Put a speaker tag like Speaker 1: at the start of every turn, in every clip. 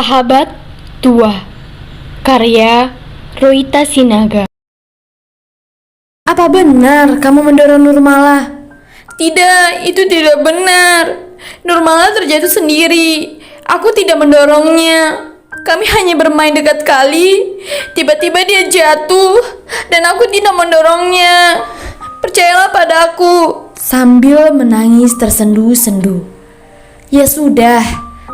Speaker 1: Sahabat Tua, karya Roita Sinaga.
Speaker 2: Apa benar kamu mendorong Nurmala?
Speaker 3: Tidak, itu tidak benar. Nurmala terjatuh sendiri. Aku tidak mendorongnya. Kami hanya bermain dekat kali. Tiba-tiba dia jatuh dan aku tidak mendorongnya. Percayalah padaku.
Speaker 2: Sambil menangis tersendu-sendu. Ya sudah,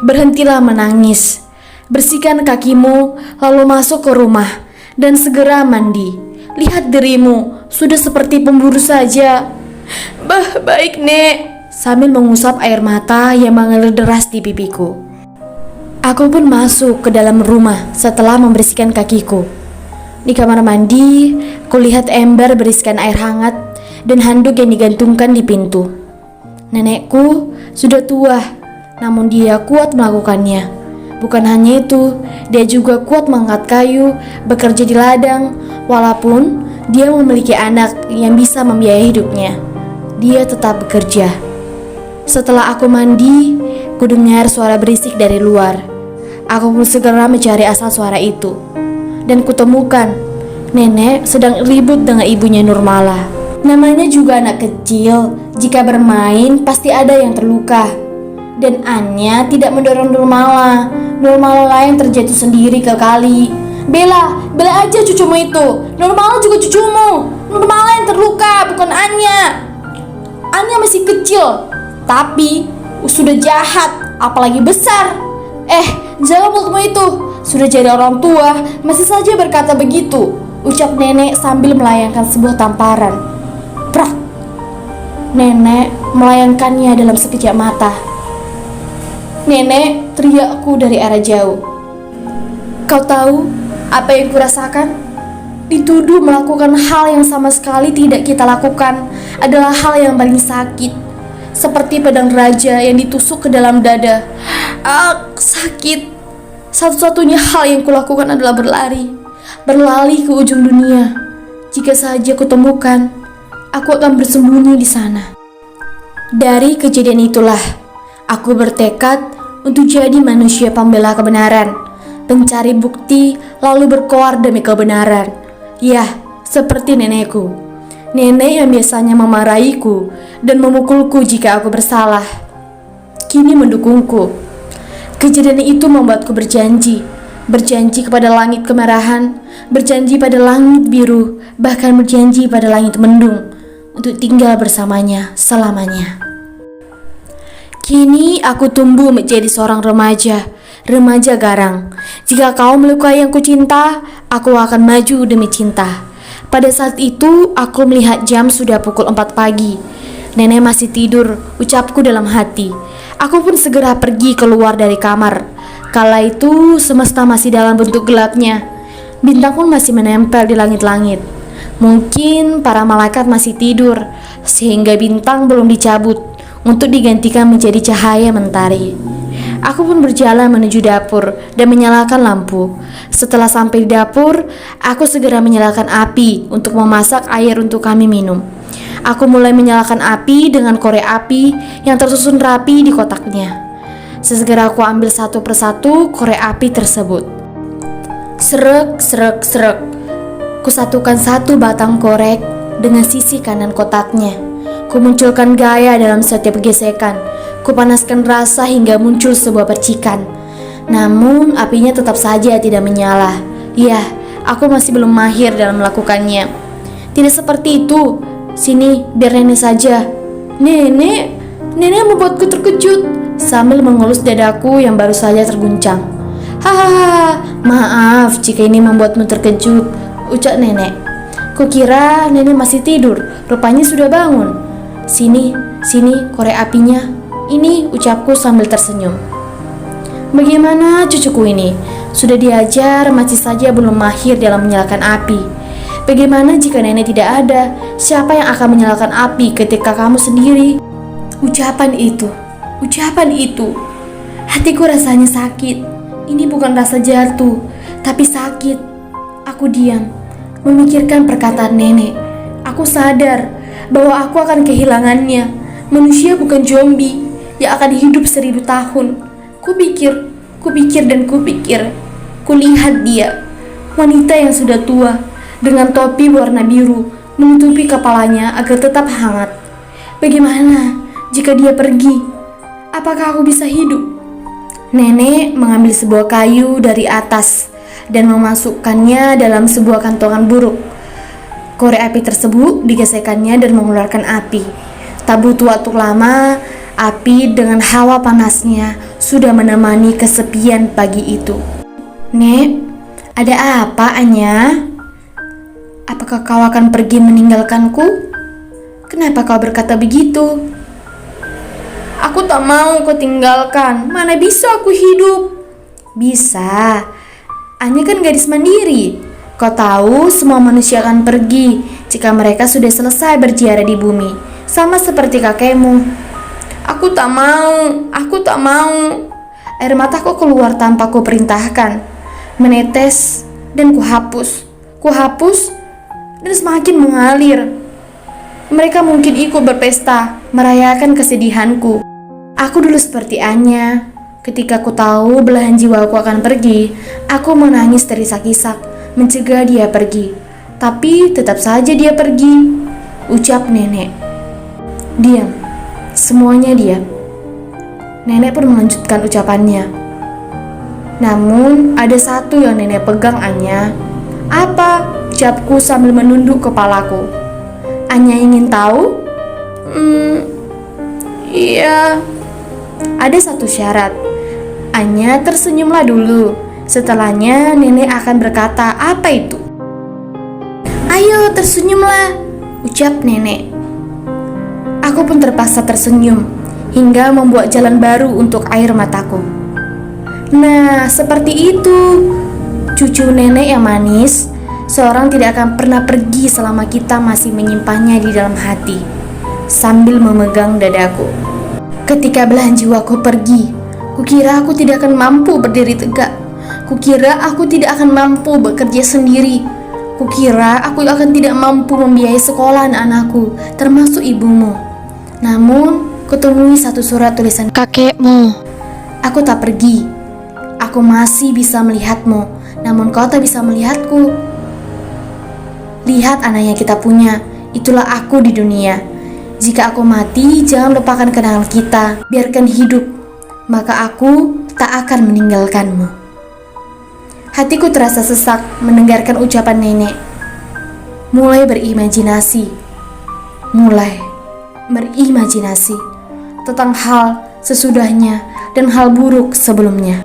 Speaker 2: berhentilah menangis. Bersihkan kakimu, lalu masuk ke rumah dan segera mandi. Lihat dirimu, sudah seperti pemburu saja.
Speaker 3: Baik, Nek.
Speaker 2: Sambil mengusap air mata yang mengalir deras di pipiku. Aku pun masuk ke dalam rumah setelah membersihkan kakiku. Di kamar mandi, kulihat ember berisikan air hangat dan handuk yang digantungkan di pintu. Nenekku sudah tua, namun dia kuat melakukannya. Bukan hanya itu, dia juga kuat mengangkat kayu, bekerja di ladang, walaupun dia memiliki anak yang bisa membiayai hidupnya. Dia tetap bekerja. Setelah aku mandi, ku dengar suara berisik dari luar. Aku pun segera mencari asal suara itu. Dan kutemukan nenek sedang ribut dengan ibunya Nurmala. Namanya juga anak kecil, jika bermain pasti ada yang terluka. Dan Anya tidak mendorong Nurmala. Nurmala lain terjatuh sendiri ke kali. Bella aja cucumu itu. Nurmala juga cucumu. Nurmala yang terluka, bukan Anya. Anya masih kecil, tapi sudah jahat, apalagi besar. Jaga mulutmu itu. Sudah jadi orang tua, masih saja berkata begitu, ucap nenek sambil melayangkan sebuah tamparan. Prak. Nenek melayangkannya dalam sekejap mata. Nenek, teriakku dari arah jauh. Kau tahu apa yang kurasakan? Dituduh melakukan hal yang sama sekali tidak kita lakukan adalah hal yang paling sakit. Seperti pedang raja yang ditusuk ke dalam dada. Sakit. Satu-satunya hal yang kulakukan adalah berlari. Berlari ke ujung dunia. Jika saja kutemukan, aku akan bersembunyi di sana. Dari kejadian itulah, aku bertekad untuk jadi manusia pembela kebenaran, pencari bukti lalu berkoar demi kebenaran. Ya, seperti nenekku. Nenek yang biasanya memarahiku dan memukulku jika aku bersalah, kini mendukungku. Kejadian itu membuatku berjanji kepada langit kemerahan, berjanji pada langit biru, bahkan berjanji pada langit mendung untuk tinggal bersamanya selamanya. Kini aku tumbuh menjadi seorang remaja garang. Jika kau melukai yang kucinta, aku akan maju demi cinta. Pada saat itu, aku melihat jam sudah pukul 4 pagi. Nenek masih tidur, ucapku dalam hati. Aku pun segera pergi keluar dari kamar. Kala itu, semesta masih dalam bentuk gelapnya. Bintang pun masih menempel di langit-langit. Mungkin para malaikat masih tidur, sehingga bintang belum dicabut untuk digantikan menjadi cahaya mentari. Aku pun berjalan menuju dapur dan menyalakan lampu. Setelah sampai di dapur, aku segera menyalakan api untuk memasak air untuk kami minum. Aku mulai menyalakan api dengan korek api yang tersusun rapi di kotaknya. Segera aku ambil satu persatu korek api tersebut. Srek, srek, srek. Kusatukan satu batang korek dengan sisi kanan kotaknya. Kumunculkan gaya dalam setiap gesekan. Kupanaskan rasa hingga muncul sebuah percikan. Namun apinya tetap saja tidak menyala. Ya, aku masih belum mahir dalam melakukannya. Tidak seperti itu. Sini, biar nenek saja. Nenek membuatku terkejut sambil mengelus dadaku yang baru saja terguncang. Hahaha, maaf jika ini membuatmu terkejut, ucap nenek. Kukira nenek masih tidur, rupanya sudah bangun. Sini, korek apinya. Ini, ucapku sambil tersenyum. Bagaimana cucuku ini? Sudah diajar, masih saja belum mahir dalam menyalakan api. Bagaimana jika nenek tidak ada? Siapa yang akan menyalakan api ketika kamu sendiri? Ucapan itu. Hatiku rasanya sakit. Ini bukan rasa jatuh, tapi sakit. Aku diam, memikirkan perkataan nenek. Aku sadar bahwa aku akan kehilangannya. Manusia bukan zombie yang akan hidup 1000 tahun. Ku Kupikir dan kupikir, kulihat dia, wanita yang sudah tua, dengan topi warna biru, menutupi kepalanya agar tetap hangat. Bagaimana jika dia pergi? Apakah aku bisa hidup? Nenek mengambil sebuah kayu dari atas dan memasukkannya dalam sebuah kantongan buruk. Korek api tersebut digesekannya dan mengeluarkan api. Tak butuh waktu lama, api dengan hawa panasnya sudah menemani kesepian pagi itu. Nek, ada apa, Anya? Apakah kau akan pergi meninggalkanku? Kenapa kau berkata begitu?
Speaker 3: Aku tak mau kau tinggalkan. Mana bisa aku hidup?
Speaker 2: Bisa. Anya kan gadis mandiri. Kau tahu semua manusia akan pergi jika mereka sudah selesai berziarah di bumi, sama seperti kakekmu.
Speaker 3: Aku tak mau. Aku tak mau.
Speaker 2: Air mataku keluar tanpa ku perintahkan, menetes dan kuhapus dan semakin mengalir. Mereka mungkin ikut berpesta, merayakan kesedihanku. Aku dulu seperti Anya. Ketika ku tahu belahan jiwaku akan pergi, aku menangis terisak-isak, mencegah dia pergi. Tapi tetap saja dia pergi, ucap nenek. Diam, semuanya diam. Nenek pun melanjutkan ucapannya. Namun ada satu yang nenek pegang, Anya. Apa? Ucapku sambil menunduk kepalaku. Anya ingin tahu?
Speaker 3: Iya.
Speaker 2: Ada satu syarat. Anya tersenyumlah dulu. Setelahnya nenek akan berkata, apa itu? Ayo tersenyumlah, ucap nenek. Aku pun terpaksa tersenyum hingga membuat jalan baru untuk air mataku. Nah, seperti itu. Cucu nenek yang manis, seorang tidak akan pernah pergi selama kita masih menyimpannya di dalam hati. Sambil memegang dadaku. Ketika belahan jiwaku pergi, kukira aku tidak akan mampu berdiri tegak. Kukira aku tidak akan mampu bekerja sendiri. Kukira aku akan tidak mampu membiayai sekolah anakku, termasuk ibumu. Namun, kutemui satu surat tulisan kakekmu. Aku tak pergi. Aku masih bisa melihatmu, namun kau tak bisa melihatku. Lihat anak yang kita punya, itulah aku di dunia. Jika aku mati, jangan lupakan kenangan kita, biarkan hidup, maka aku tak akan meninggalkanmu. Hatiku terasa sesak mendengarkan ucapan nenek. Mulai berimajinasi tentang hal sesudahnya dan hal buruk sebelumnya.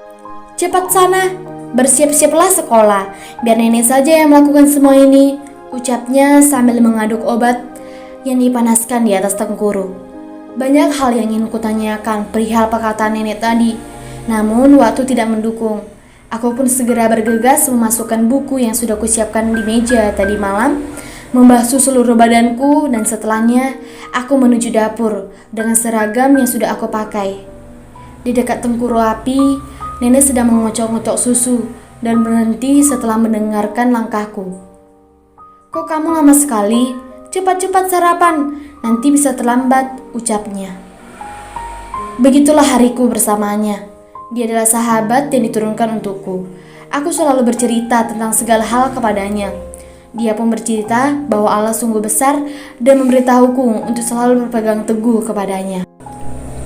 Speaker 2: Cepat sana, bersiap-siaplah sekolah, biar nenek saja yang melakukan semua ini, ucapnya sambil mengaduk obat yang dipanaskan di atas tengkuru. Banyak hal yang ingin kutanyakan perihal perkataan nenek tadi, namun waktu tidak mendukung. Aku pun segera bergegas memasukkan buku yang sudah kusiapkan di meja tadi malam, membasuh seluruh badanku, dan setelahnya aku menuju dapur dengan seragam yang sudah aku pakai. Di dekat tengkuru api, nenek sedang mengocok-ngocok susu dan berhenti setelah mendengarkan langkahku. Kok kamu lama sekali? Cepat-cepat sarapan, nanti bisa terlambat, ucapnya. Begitulah hariku bersamanya. Dia adalah sahabat yang diturunkan untukku. Aku selalu bercerita tentang segala hal kepadanya. Dia pun bercerita bahwa Allah sungguh besar dan memberitahuku untuk selalu berpegang teguh kepadanya.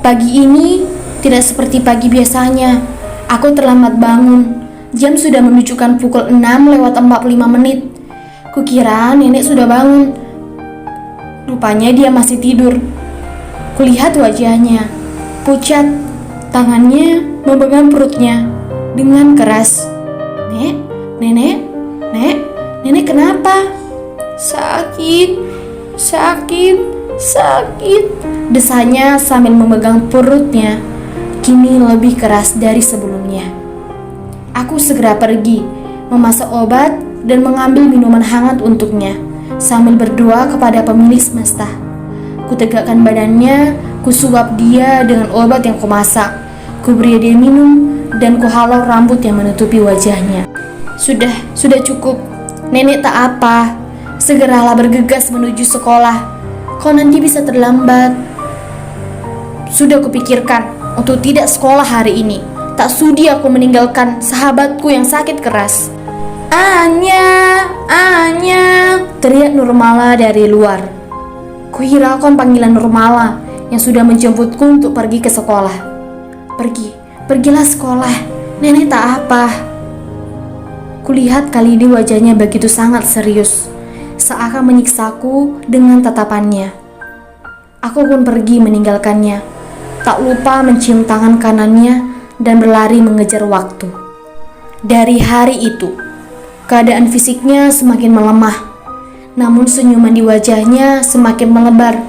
Speaker 2: Pagi ini tidak seperti pagi biasanya. Aku terlambat bangun. Jam sudah menunjukkan pukul 6:45. Kukira nenek sudah bangun. Rupanya dia masih tidur. Kulihat wajahnya, pucat, tangannya memegang perutnya dengan keras. Nenek kenapa? Sakit, desanya sambil memegang perutnya, kini lebih keras dari sebelumnya. Aku segera pergi, memasak obat dan mengambil minuman hangat untuknya, sambil berdoa kepada pemilik semesta. Kutegakkan badannya, kusuap dia dengan obat yang kumasak, kuberi dia minum, dan kuhalau rambut yang menutupi wajahnya. Sudah cukup. Nenek tak apa. Segeralah bergegas menuju sekolah. Kau nanti bisa terlambat. Sudah kupikirkan untuk tidak sekolah hari ini. Tak sudi aku meninggalkan sahabatku yang sakit keras. Anya, Anya, teriak Nurmala dari luar. Kuhiraukan panggilan Nurmala yang sudah menjemputku untuk pergi ke sekolah. Pergilah sekolah, nenek tak apa. Kulihat kali ini wajahnya begitu sangat serius, seakan menyiksaku dengan tatapannya. Aku pun pergi meninggalkannya, tak lupa mencium tangan kanannya dan berlari mengejar waktu. Dari hari itu, keadaan fisiknya semakin melemah, namun senyuman di wajahnya semakin melebar,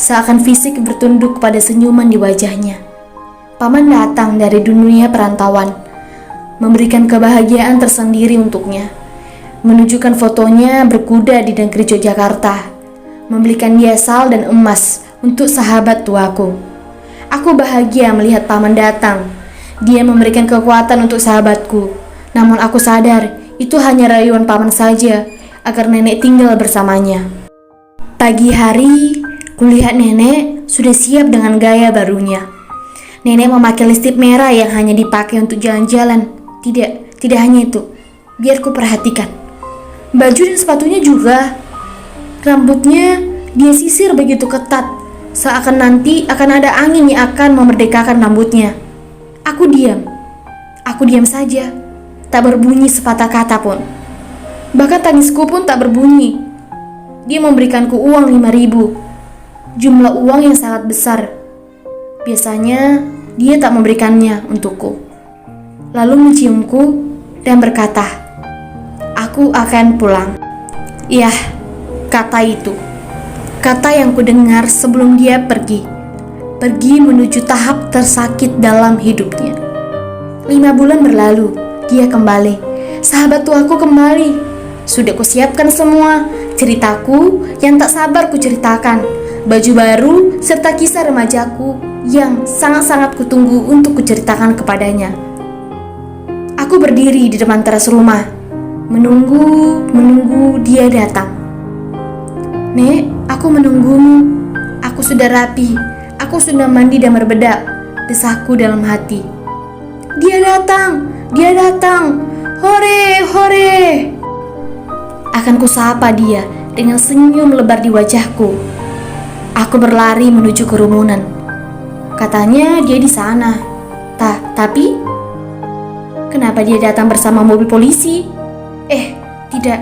Speaker 2: seakan fisik bertunduk pada senyuman di wajahnya. Paman datang dari dunia perantauan, memberikan kebahagiaan tersendiri untuknya, menunjukkan fotonya berkuda di negeri Yogyakarta, membelikan dia sal dan emas untuk sahabat tuaku. Aku bahagia melihat paman datang. Dia memberikan kekuatan untuk sahabatku, namun aku sadar itu hanya rayuan paman saja agar nenek tinggal bersamanya. Pagi hari, kulihat nenek sudah siap dengan gaya barunya. Nenek memakai lipstik merah yang hanya dipakai untuk jalan-jalan. Tidak hanya itu. Biar ku perhatikan. Baju dan sepatunya juga. Rambutnya dia sisir begitu ketat, seakan nanti akan ada angin yang akan memerdekakan rambutnya. Aku diam saja, tak berbunyi sepatah kata pun. Bahkan tangisku pun tak berbunyi. Dia memberikanku uang 5.000, jumlah uang yang sangat besar. Biasanya dia tak memberikannya untukku. Lalu menciumku dan berkata, "Aku akan pulang." Yah, kata itu, kata yang kudengar sebelum dia pergi menuju tahap tersakit dalam hidupnya. 5 bulan berlalu, dia kembali. Sahabat tuaku kembali. Sudah kusiapkan semua, ceritaku yang tak sabar kuceritakan, baju baru serta kisah remajaku yang sangat-sangat kutunggu untuk kuceritakan kepadanya. Aku berdiri di depan teras rumah, menunggu dia datang. "Nek, aku menunggumu. Aku sudah rapi, aku sudah mandi dan berbedak," desahku dalam hati. Dia datang, hore, hore. Akan kusapa dia dengan senyum lebar di wajahku. Aku berlari menuju kerumunan. Katanya dia di sana. Tapi kenapa dia datang bersama mobil polisi? Tidak.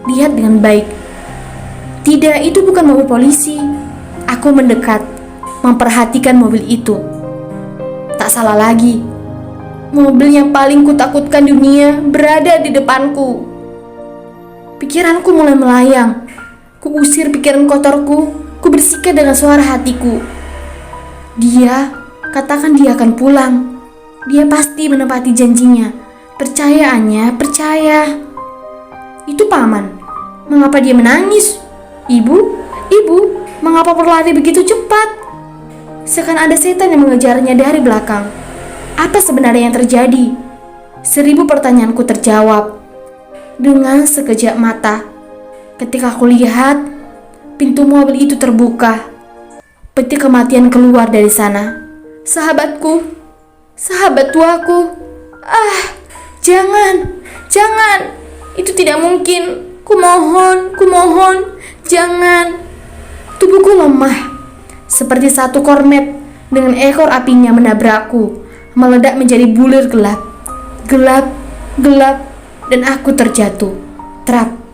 Speaker 2: Lihat dengan baik. Tidak, itu bukan mobil polisi. Aku mendekat, memperhatikan mobil itu. Tak salah lagi. Mobil yang paling kutakutkan dunia berada di depanku. Pikiranku mulai melayang. Kuusir pikiran kotorku, kubersihkan dengan suara hatiku. Katakan dia akan pulang. Dia pasti menepati janjinya. Percaya. Itu paman. Mengapa dia menangis? Ibu, mengapa berlari begitu cepat? Seakan ada setan yang mengejarnya dari belakang. Apa sebenarnya yang terjadi? 1000 pertanyaanku terjawab dengan sekejap mata. Ketika aku lihat, pintu mobil itu terbuka. Peti kematian keluar dari sana. Sahabatku, sahabat tuaku. Jangan. Itu tidak mungkin. Kumohon, jangan. Tubuhku lemah, seperti satu kornet dengan ekor apinya menabrakku, meledak menjadi bulir gelap, dan aku terjatuh. Trap.